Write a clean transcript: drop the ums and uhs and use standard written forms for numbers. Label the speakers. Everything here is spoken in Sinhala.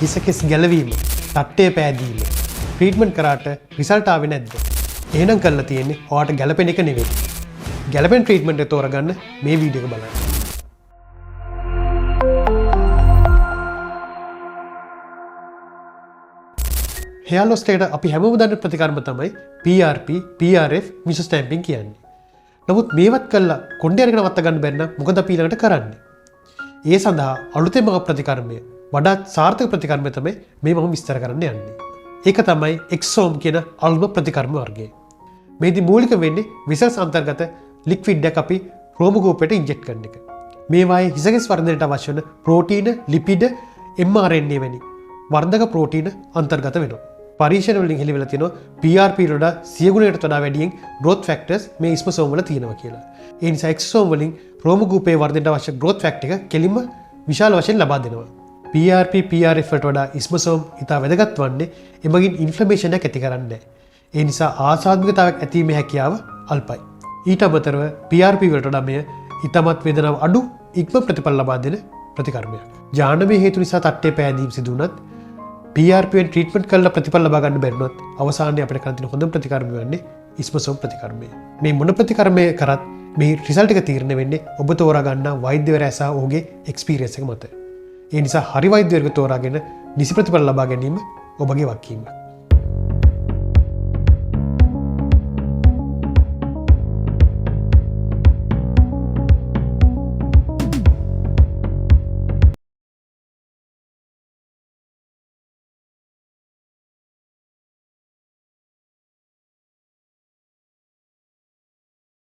Speaker 1: හිස කෙස් ගැලවීම, තට්ටේ පෑදීම ට්‍රීට්මන්ට් කරාට රිසල්ට් ආවේ නැද්ද? එහෙනම් කරලා තියෙන්නේ ඔයාට ගැලපෙන එක නෙවෙයි. ගැලපෙන ට්‍රීට්මන්ට් එක තෝරගන්න මේ වීඩියෝ එක බලන්න. hair loss එකට අපි හැමෝම දන්න ප්‍රතිකර්ම තමයි PRP, PRF, මිසෝ ස්ටැම්පින් කියන්නේ. නමුත් මේවත් කළා කොණ්ඩේ අරගෙන වත්ත ගන්න බැන්න මොකද අපි ඊළඟට කරන්නේ? ඒ සඳහා අලුතෙන්ම ප්‍රතිකර්මය වඩාත් සාර්ථක ප්‍රතිකර්මය තමයි මේ මම විස්තර කරන්න යන්නේ. ඒක තමයි එක්සෝම් කියන අලුත්ම ප්‍රතිකර්ම වර්ගය. මේදී මූලික වෙන්නේ විසස් අන්තර්ගත ලික්විඩ් එකක් අපි රෝම කූපයට ඉන්ජෙක්ට් කරන එක. මේවායේ හිසකෙස් වර්ධනයට අවශ්‍ය වන ප්‍රෝටීන, ලිපිඩ, mRNA වැනි වර්ධක ප්‍රෝටීන අන්තර්ගත වෙනවා. පරීක්ෂණ වලින් හෙළිවෙලා තියෙනවා PRP වලට 100 ගුණයකට වඩා වැඩියෙන් growth factors මේ ඉස්මසෝම් වල තියෙනවා කියලා. ඒ නිසා එක්සෝම් වලින් රෝම කූපයේ වර්ධනයට අවශ්‍ය growth factor එක කෙලින්ම විශාල වශයෙන් ලබා දෙනවා. PRP, PRF වලට වඩා ඉස්මසෝම් ඉතා වැදගත් වන්නේ එමගින් ඉන්ෆ්ලමේෂන් එක ඇති කරන්නේ නැහැ. ඒ නිසා ආසාත්මිකතාවයක් ඇතිවීමේ හැකියාව අල්පයි. ඊට අමතරව PRP වලට වඩා මෙය ඉතාමත් වේදනාව අඩු ඉක්ම ප්‍රතිඵල ලබා දෙන ප්‍රතිකර්මයක්. ජානමය හේතු නිසා තට්ටේ පෑදීම් සිදු වුණත් PRP වෙන් ට්‍රීට්මන්ට් කරලා ප්‍රතිඵල ලබා ගන්න බැරි වුණොත් අවසානයේ අපිට කරන්න තියෙන හොඳම ප්‍රතිකර්මය වෙන්නේ ඉස්මසෝම් ප්‍රතිකර්මය. මේ මොන ප්‍රතිකර්මය කරත් මේ රිසල්ට් එක තීරණය වෙන්නේ ඔබ තෝරා ගන්නා වෛද්‍යවරයා සහ ඔහුගේ එක්ස්පීරියන්ස් එක මත. ඒ නිසා හරි වෛද්‍යවරයෙකු තෝරාගෙන නිසි ප්‍රතිඵල ලබා ගැනීම ඔබගේ වගකීමක්.